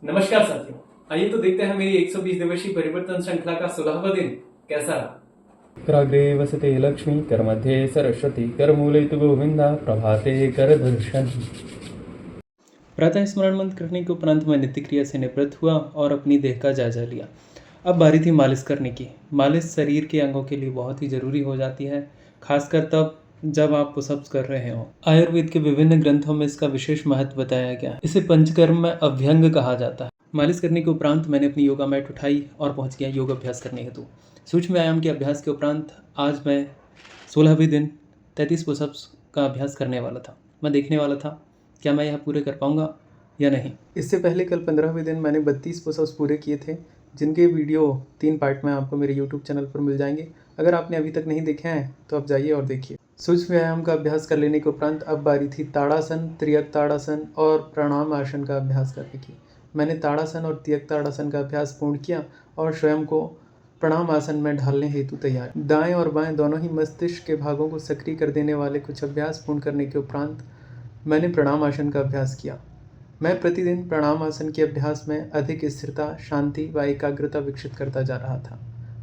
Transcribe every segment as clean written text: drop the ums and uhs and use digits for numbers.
नमस्कार साथियों, आइए तो देखते हैं मेरी 120 दिवसीय परिवर्तन श्रृंखला का 16वां दिन कैसा रहा। कराग्रे वसते लक्ष्मी, करमध्ये सरस्वती, करमूले तु गोविंदा, प्रभाते करदर्शन। प्रातः स्मरण मंत्र करने के उपरांत मैं नित्य क्रिया से निवृत्त हुआ और अपनी देह का जायजा लिया। अब बारी थी मालिश करने की। मालिश शरीर के अंगों के लिए बहुत ही जरूरी हो जाती है, खासकर तब जब आप पुशअप्स कर रहे हो। आयुर्वेद के विभिन्न ग्रंथों में इसका विशेष महत्व बताया गया। इसे पंचकर्म में अभ्यंग कहा जाता है। मालिश करने के उपरांत मैंने अपनी योगा मैट उठाई और पहुंच गया योग अभ्यास करने हेतु। सूक्ष्म व्यायाम के अभ्यास के उपरांत आज मैं 16वें दिन 33 पुशअप्स का अभ्यास करने वाला था। मैं देखने वाला था क्या मैं यह पूरे कर पाऊंगा या नहीं। इससे पहले कल 15वें दिन मैंने 32 पुशअप्स पूरे किए थे, जिनके वीडियो 3 पार्ट में आपको मेरे यूट्यूब चैनल पर मिल जाएंगे। अगर आपने अभी तक नहीं देखे हैं तो आप जाइए और देखिए। सूक्ष्म व्यायाम का अभ्यास कर लेने के उपरांत अब बारी थी ताड़ासन, त्रियक ताड़ासन और प्राणायाम आसन का अभ्यास करने की। मैंने ताड़ासन और त्रियक ताड़ासन का अभ्यास पूर्ण किया और स्वयं को प्रणाम आसन में ढालने हेतु तैयार। दाएं और बाएं दोनों ही मस्तिष्क के भागों को सक्रिय कर देने वाले कुछ अभ्यास पूर्ण करने के उपरांत मैंने प्रणाम आसन का अभ्यास किया। मैं प्रतिदिन प्रणाम आसन के अभ्यास में अधिक स्थिरता, शांति व एकाग्रता विकसित करता जा रहा था।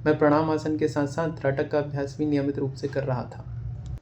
मैं प्रणाम आसन के साथ साथ त्राटक का अभ्यास भी नियमित रूप से कर रहा था,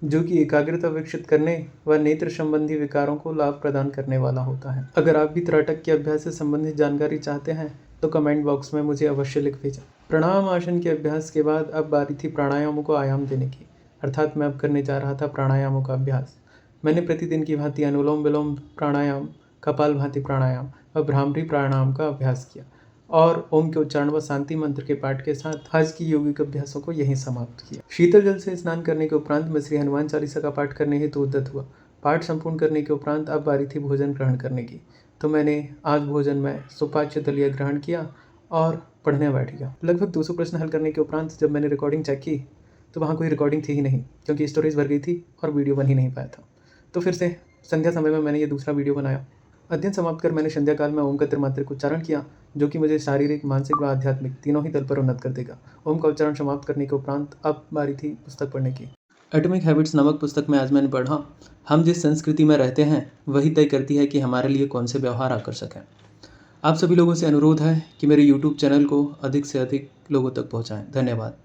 जो कि एकाग्रता विकसित करने व नेत्र संबंधी विकारों को लाभ प्रदान करने वाला होता है। अगर आप भी त्राटक के अभ्यास से संबंधित जानकारी चाहते हैं तो कमेंट बॉक्स में मुझे अवश्य लिख भेजें। प्रणाम आसन के अभ्यास के बाद अब बारी थी प्राणायामों को आयाम देने की, अर्थात मैं अब करने जा रहा था प्राणायामों का अभ्यास। मैंने प्रतिदिन की भांति अनुलोम विलोम प्राणायाम, कपालभाति प्राणायाम व भ्रामरी प्राणायाम का अभ्यास किया और ओम के उच्चारण व शांति मंत्र के पाठ के साथ आज की योगिक अभ्यासों को यहीं समाप्त किया। शीतल जल से स्नान करने के उपरांत मैं श्री हनुमान चालीसा का पाठ करने हेतु उद्यत हुआ। पाठ संपूर्ण करने के उपरांत अब बारी थी भोजन ग्रहण करने की, तो मैंने आज भोजन में सुपाच्य दलिया ग्रहण किया और पढ़ने बैठ गया। लगभग 200 प्रश्न हल करने के उपरांत जब मैंने रिकॉर्डिंग चेक की तो वहाँ कोई रिकॉर्डिंग थी ही नहीं, क्योंकि स्टोरेज भर गई थी और वीडियो बन ही नहीं पाया था। तो फिर से संध्या समय में मैंने ये दूसरा वीडियो बनाया। अध्ययन समाप्त कर मैंने संध्या काल में ओम का त्रिमात्रिक उच्चारण किया, जो कि मुझे शारीरिक, मानसिक व आध्यात्मिक तीनों ही तल पर उन्नत कर देगा। ओम का उच्चारण समाप्त करने के उपरांत अब बारी थी पुस्तक पढ़ने की। एटॉमिक हैबिट्स नामक पुस्तक में आज मैंने पढ़ा, हम जिस संस्कृति में रहते हैं वही तय करती है कि हमारे लिए कौन से व्यवहार आकर्षक हैं। आप सभी लोगों से अनुरोध है कि मेरे यूट्यूब चैनल को अधिक से अधिक लोगों तक पहुँचाएँ। धन्यवाद।